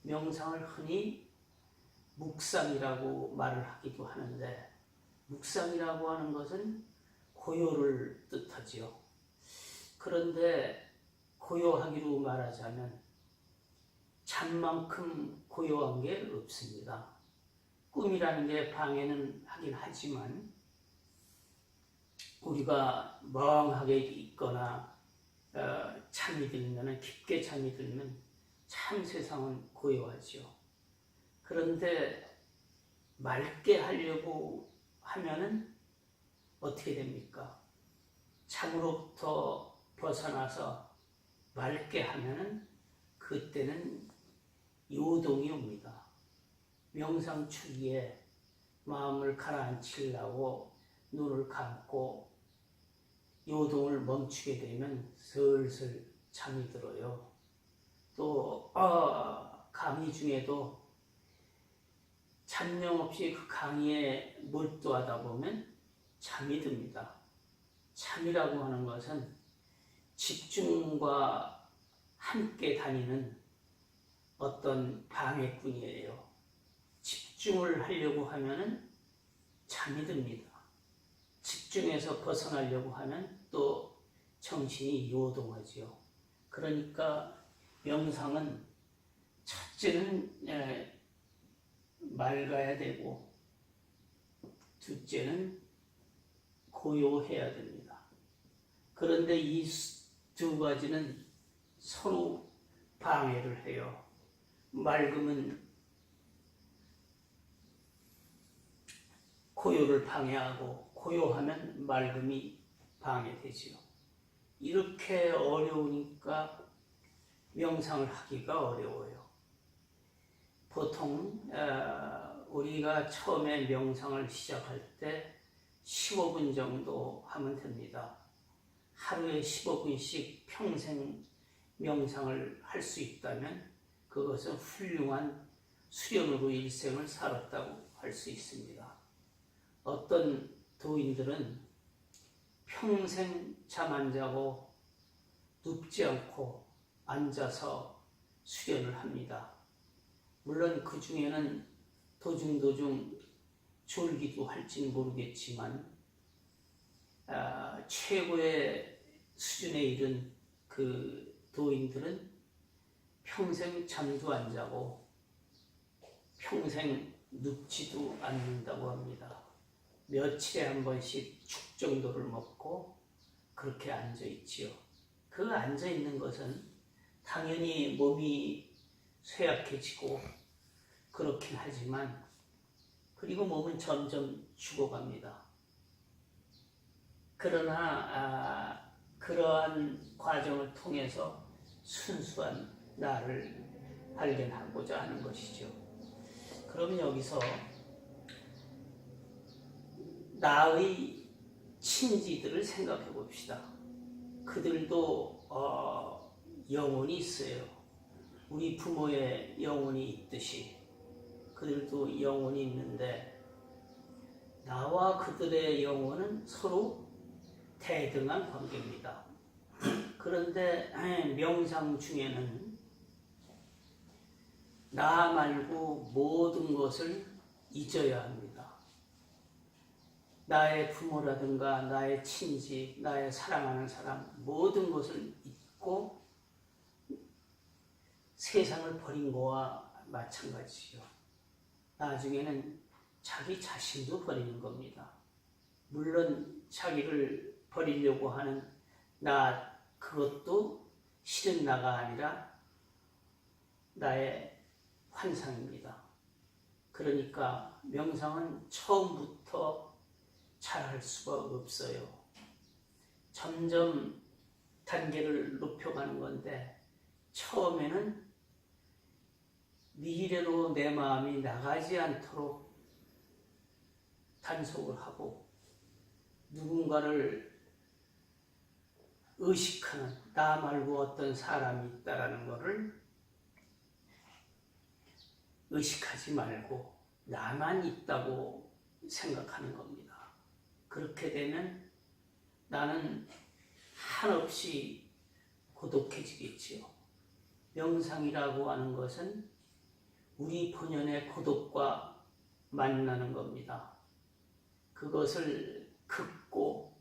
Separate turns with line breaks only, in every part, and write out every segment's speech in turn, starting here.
명상을 흔히 묵상이라고 말을 하기도 하는데, 묵상이라고 하는 것은 고요를 뜻하지요. 그런데 고요하기로 말하자면 잠만큼 고요한 게 없습니다. 꿈이라는 게 방해는 하긴 하지만 우리가 멍하게 있거나 잠이 들면, 깊게 잠이 들면 참 세상은 고요하지요. 그런데 맑게 하려고 하면은 어떻게 됩니까? 잠으로부터 벗어나서 맑게 하면은 그때는 요동이 옵니다. 명상 초기에 마음을 가라앉히려고 눈을 감고 요동을 멈추게 되면 슬슬 잠이 들어요. 또 강의 중에도 잠령 없이 그 강의에 몰두하다 보면 잠이 듭니다. 잠이라고 하는 것은 집중과 함께 다니는 어떤 방해꾼이에요. 집중을 하려고 하면은 잠이 듭니다. 집중해서 벗어나려고 하면 또 정신이 요동하지요. 그러니까 명상은 첫째는 맑아야 되고, 둘째는 고요해야 됩니다. 그런데 이 두 가지는 서로 방해를 해요. 맑음은 고요를 방해하고, 고요하면 맑음이 방해되지요. 이렇게 어려우니까 명상을 하기가 어려워요. 보통 우리가 처음에 명상을 시작할 때 15분 정도 하면 됩니다. 하루에 15분씩 평생 명상을 할 수 있다면 그것은 훌륭한 수련으로 일생을 살았다고 할 수 있습니다. 어떤 도인들은 평생 잠 안 자고 눕지 않고 앉아서 수련을 합니다. 물론 그 중에는 도중 졸기도 할지는 모르겠지만 최고의 수준에 이른 그 도인들은 평생 잠도 안 자고 평생 눕지도 않는다고 합니다. 며칠에 한 번씩 죽 정도를 먹고 그렇게 앉아 있지요. 그 앉아 있는 것은 당연히 몸이 쇠약해지고 그렇긴 하지만, 그리고 몸은 점점 죽어갑니다. 그러나 그러한 과정을 통해서 순수한 나를 발견하고자 하는 것이죠. 그러면 여기서 나의 친지들을 생각해 봅시다. 그들도 영혼이 있어요. 우리 부모의 영혼이 있듯이 그들도 영혼이 있는데, 나와 그들의 영혼은 서로 대등한 관계입니다. 그런데 명상 중에는 나 말고 모든 것을 잊어야 합니다. 나의 부모라든가 나의 친지, 나의 사랑하는 사람, 모든 것을 잊고 세상을 버린 거와 마찬가지죠. 나중에는 자기 자신도 버리는 겁니다. 물론 자기를 버리려고 하는 나, 그것도 실은 나가 아니라 나의 환상입니다. 그러니까 명상은 처음부터 잘할 수가 없어요. 점점 단계를 높여가는 건데, 처음에는 미래로 내 마음이 나가지 않도록 단속을 하고, 누군가를 의식하는, 나 말고 어떤 사람이 있다라는 것을 의식하지 말고 나만 있다고 생각하는 겁니다. 그렇게 되면 나는 한없이 고독해지겠지요. 명상이라고 하는 것은 우리 본연의 고독과 만나는 겁니다. 그것을 극고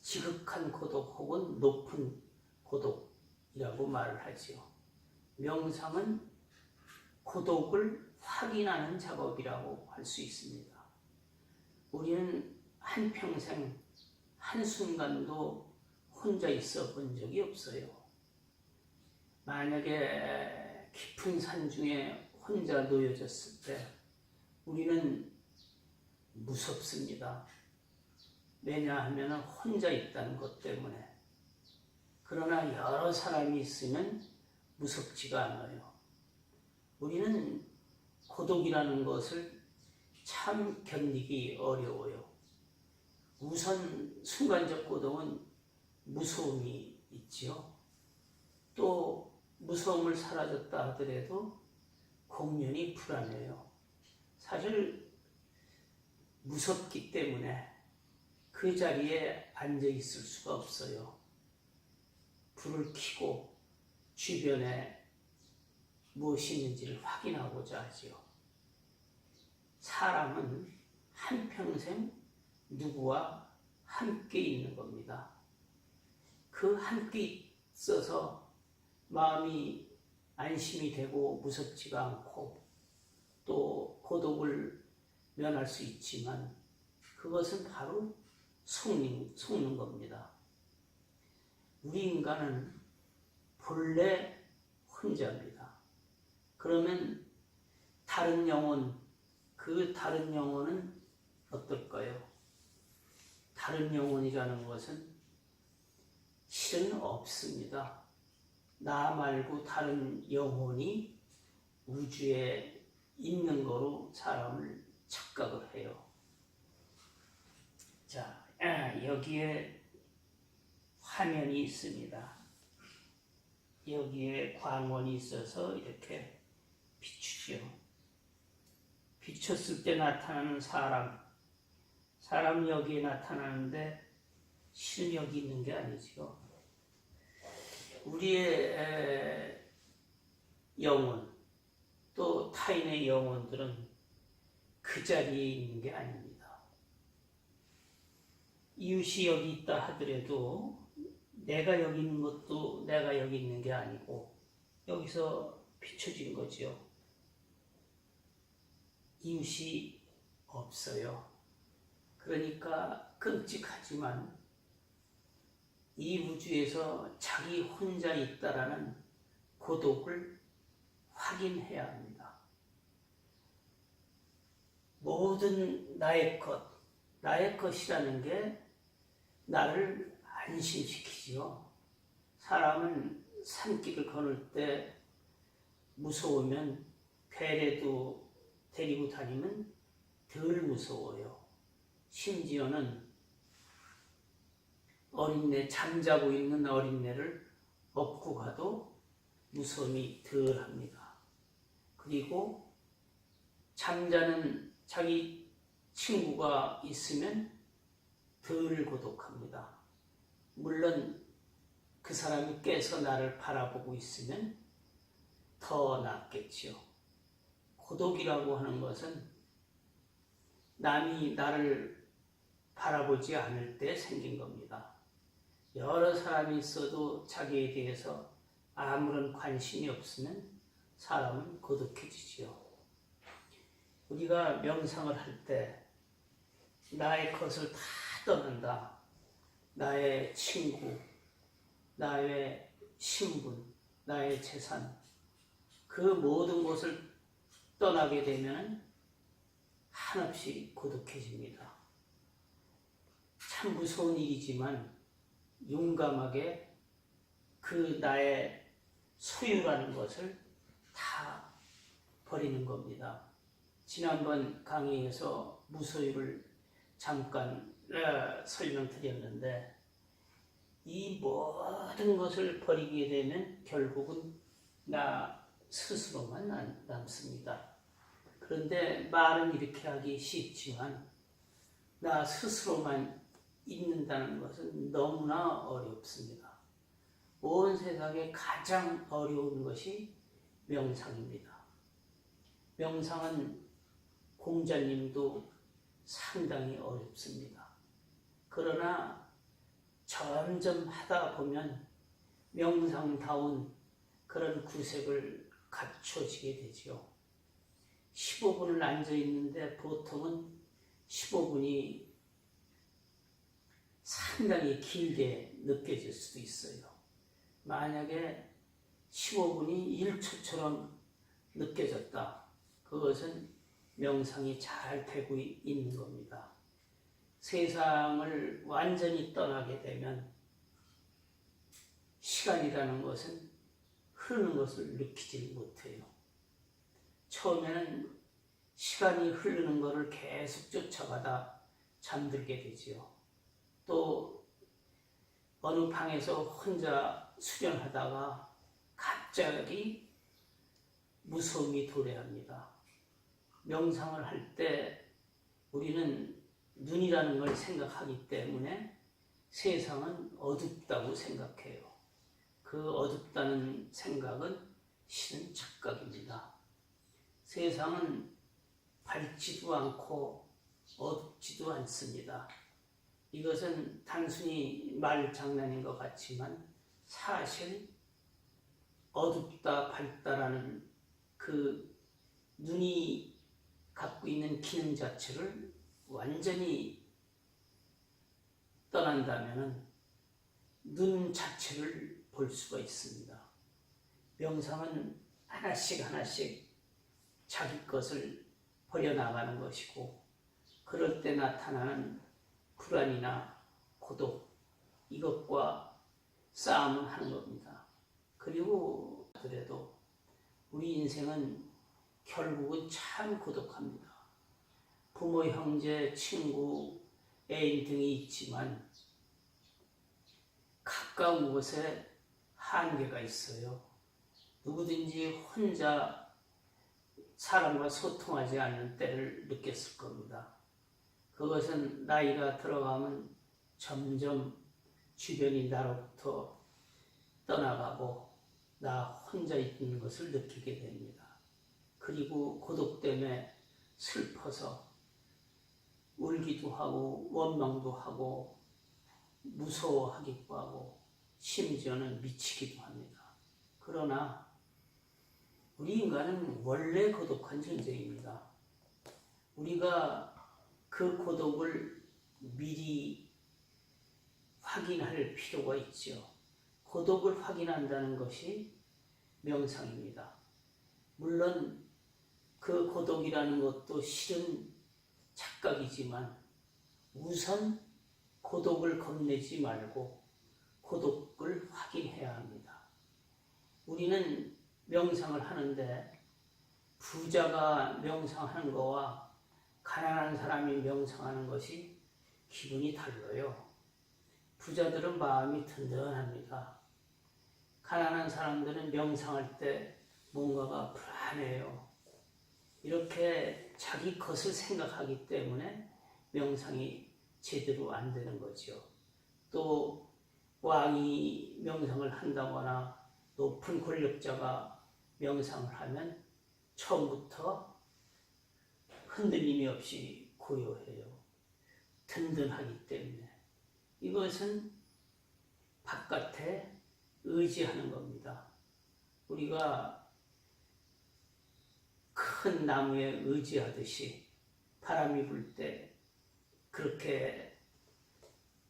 지극한 고독 혹은 높은 고독이라고 말을 하지요. 명상은 고독을 확인하는 작업이라고 할 수 있습니다. 우리는 한평생 한순간도 혼자 있어 본 적이 없어요. 만약에 깊은 산 중에 혼자 놓여졌을 때 우리는 무섭습니다. 왜냐하면 혼자 있다는 것 때문에. 그러나 여러 사람이 있으면 무섭지가 않아요. 우리는 고독이라는 것을 참 견디기 어려워요. 우선 순간적 고독은 무서움이 있지요. 또 무서움을 사라졌다 하더라도 공연히 불안해요. 사실 무섭기 때문에 그 자리에 앉아 있을 수가 없어요. 불을 켜고 주변에 무엇이 있는지를 확인하고자 하지요. 사람은 한평생 누구와 함께 있는 겁니다. 그 함께 있어서 마음이 안심이 되고 무섭지가 않고 또 고독을 면할 수 있지만 그것은 바로 속는 겁니다. 우리 인간은 본래 혼자입니다. 그러면 다른 영혼, 그 다른 영혼은 어떨까요? 다른 영혼이라는 것은 실은 없습니다. 나 말고 다른 영혼이 우주에 있는 거로 사람을 착각을 해요. 자, 여기에 화면이 있습니다. 여기에 광원이 있어서 이렇게 비추죠. 비췄을 때 나타나는 사람 여기에 나타나는데 실은 여기 있는 게 아니죠. 우리의 영혼 또 타인의 영혼들은 그 자리에 있는 게 아닙니다. 이웃이 여기 있다 하더라도 내가 여기 있는 것도 내가 여기 있는 게 아니고 여기서 비춰진 거죠. 이웃이 없어요. 그러니까 끔찍하지만 이 우주에서 자기 혼자 있다라는 고독을 확인해야 합니다. 모든 나의 것이라는 게 나를 안심시키지요. 사람은 산길을 걸을 때 무서우면 괴뢰도 데리고 다니면 덜 무서워요. 심지어는 어린애, 잠자고 있는 어린애를 업고 가도 무서움이 덜 합니다. 그리고 잠자는 자기 친구가 있으면 덜 고독합니다. 물론 그 사람이 깨서 나를 바라보고 있으면 더 낫겠지요. 고독이라고 하는 것은 남이 나를 바라보지 않을 때 생긴 겁니다. 여러 사람이 있어도 자기에 대해서 아무런 관심이 없으면 사람은 고독해지지요. 우리가 명상을 할 때 나의 것을 다 떠난다. 나의 친구, 나의 신분, 나의 재산, 그 모든 것을 떠나게 되면 한없이 고독해집니다. 참 무서운 일이지만 용감하게 그 나의 소유라는 것을 다 버리는 겁니다. 지난번 강의에서 무소유를 잠깐 설명드렸는데 이 모든 것을 버리게 되면 결국은 나 스스로만 남습니다. 그런데 말은 이렇게 하기 쉽지만 나 스스로만 있는다는 것은 너무나 어렵습니다. 온 세상에 가장 어려운 것이 명상입니다. 명상은 공자님도 상당히 어렵습니다. 그러나 점점 하다 보면 명상다운 그런 구색을 갖춰지게 되죠. 15분을 앉아 있는데 보통은 15분이 상당히 길게 느껴질 수도 있어요. 만약에 15분이 1초처럼 느껴졌다. 그것은 명상이 잘 되고 있는 겁니다. 세상을 완전히 떠나게 되면 시간이라는 것은 흐르는 것을 느끼지 못해요. 처음에는 시간이 흐르는 것을 계속 쫓아가다 잠들게 되지요. 또 어느 방에서 혼자 수련하다가 갑자기 무서움이 도래합니다. 명상을 할 때 우리는 눈이라는 걸 생각하기 때문에 세상은 어둡다고 생각해요. 그 어둡다는 생각은 실은 착각입니다. 세상은 밝지도 않고 어둡지도 않습니다. 이것은 단순히 말 장난인 것 같지만 사실 어둡다 밝다라는 그 눈이 갖고 있는 기능 자체를 완전히 떠난다면 눈 자체를 볼 수가 있습니다. 명상은 하나씩 하나씩 자기 것을 버려나가는 것이고, 그럴 때 나타나는 불안이나 고독, 이것과 싸움을 하는 겁니다. 그리고 그래도 우리 인생은 결국은 참 고독합니다. 부모, 형제, 친구, 애인 등이 있지만 가까운 곳에 한계가 있어요. 누구든지 혼자 사람과 소통하지 않는 때를 느꼈을 겁니다. 그것은 나이가 들어가면 점점 주변이 나로부터 떠나가고 나 혼자 있는 것을 느끼게 됩니다. 그리고 고독 때문에 슬퍼서 울기도 하고 원망도 하고 무서워하기도 하고 심지어는 미치기도 합니다. 그러나 우리 인간은 원래 고독한 존재입니다. 우리가 그 고독을 미리 확인할 필요가 있죠. 고독을 확인한다는 것이 명상입니다. 물론 그 고독이라는 것도 실은 착각이지만 우선 고독을 겁내지 말고 고독을 확인해야 합니다. 우리는 명상을 하는데 부자가 명상하는 거와 가난한 사람이 명상하는 것이 기분이 달라요. 부자들은 마음이 든든합니다. 가난한 사람들은 명상할 때 뭔가가 불안해요. 이렇게 자기 것을 생각하기 때문에 명상이 제대로 안 되는 거죠. 또 왕이 명상을 한다거나 높은 권력자가 명상을 하면 처음부터 흔들림이 없이 고요해요. 든든하기 때문에. 이것은 바깥에 의지하는 겁니다. 우리가 큰 나무에 의지하듯이 바람이 불 때 그렇게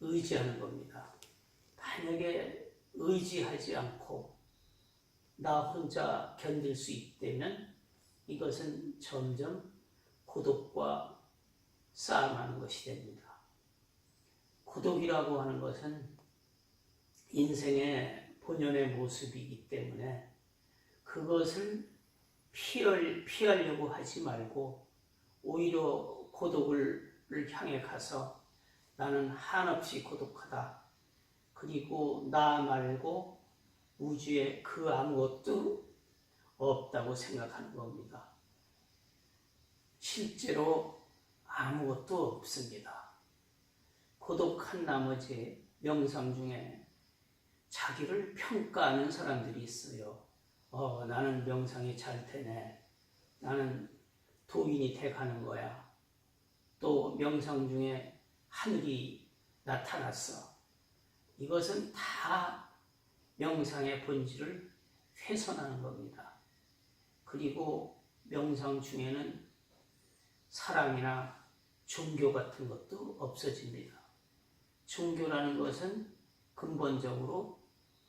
의지하는 겁니다. 만약에 의지하지 않고 나 혼자 견딜 수 있다면 이것은 점점 고독과 싸움하는 것이 됩니다. 고독이라고 하는 것은 인생의 본연의 모습이기 때문에 그것을 피하려고 하지 말고 오히려 고독을 향해 가서 나는 한없이 고독하다. 그리고 나 말고 우주에 그 아무것도 없다고 생각하는 겁니다. 실제로 아무것도 없습니다. 고독한 나머지 명상 중에 자기를 평가하는 사람들이 있어요. 나는 명상이 잘 되네. 나는 도인이 돼 가는 거야. 또 명상 중에 하늘이 나타났어. 이것은 다 명상의 본질을 훼손하는 겁니다. 그리고 명상 중에는 사랑이나 종교 같은 것도 없어집니다. 종교라는 것은 근본적으로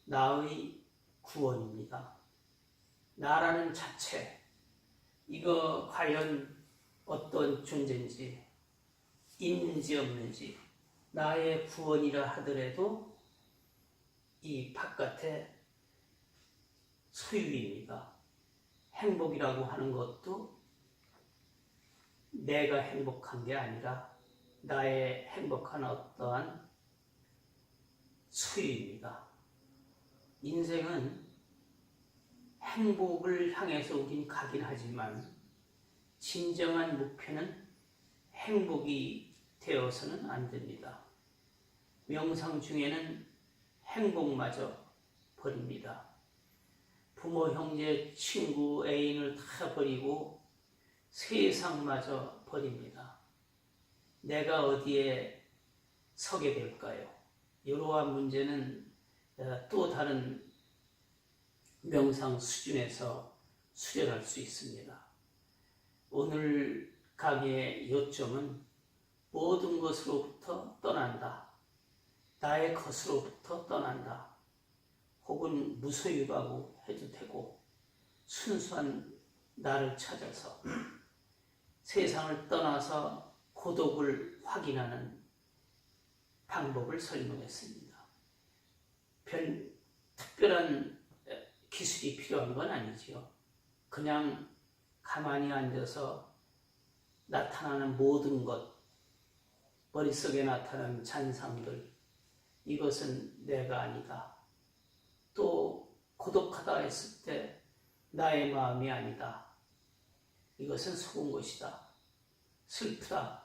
나의 구원입니다. 나라는 자체, 이거 과연 어떤 존재인지, 있는지 없는지, 나의 구원이라 하더라도 이 바깥의 소유입니다. 행복이라고 하는 것도 내가 행복한 게 아니라 나의 행복한 어떠한 소유입니다. 인생은 행복을 향해서 우린 가긴 하지만 진정한 목표는 행복이 되어서는 안 됩니다. 명상 중에는 행복마저 버립니다. 부모, 형제, 친구, 애인을 다 버리고 세상마저 버립니다. 내가 어디에 서게 될까요? 이러한 문제는 또 다른 명상 수준에서 수련할 수 있습니다. 오늘 강의의 요점은 모든 것으로부터 떠난다. 나의 것으로부터 떠난다. 혹은 무소유라고 해도 되고 순수한 나를 찾아서 세상을 떠나서 고독을 확인하는 방법을 설명했습니다. 별 특별한 기술이 필요한 건 아니지요. 그냥 가만히 앉아서 나타나는 모든 것, 머릿속에 나타나는 잔상들, 이것은 내가 아니다. 또 고독하다 했을 때 나의 마음이 아니다. 이것은 속은 것이다. 슬프다.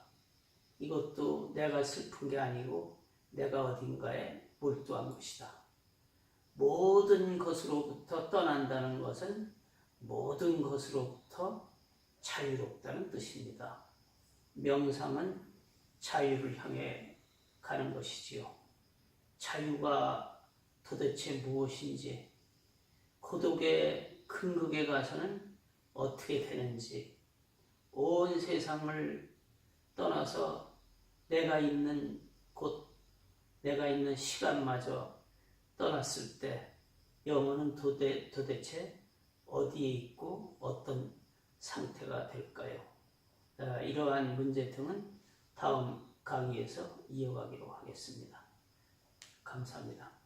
이것도 내가 슬픈 게 아니고 내가 어딘가에 몰두한 것이다. 모든 것으로부터 떠난다는 것은 모든 것으로부터 자유롭다는 뜻입니다. 명상은 자유를 향해 가는 것이지요. 자유가 도대체 무엇인지, 고독의 근극에 가서는 어떻게 되는지, 온 세상을 떠나서 내가 있는 곳, 내가 있는 시간마저 떠났을 때 영혼은 도대체 어디에 있고 어떤 상태가 될까요? 이러한 문제 등은 다음 강의에서 이어가기로 하겠습니다. 감사합니다.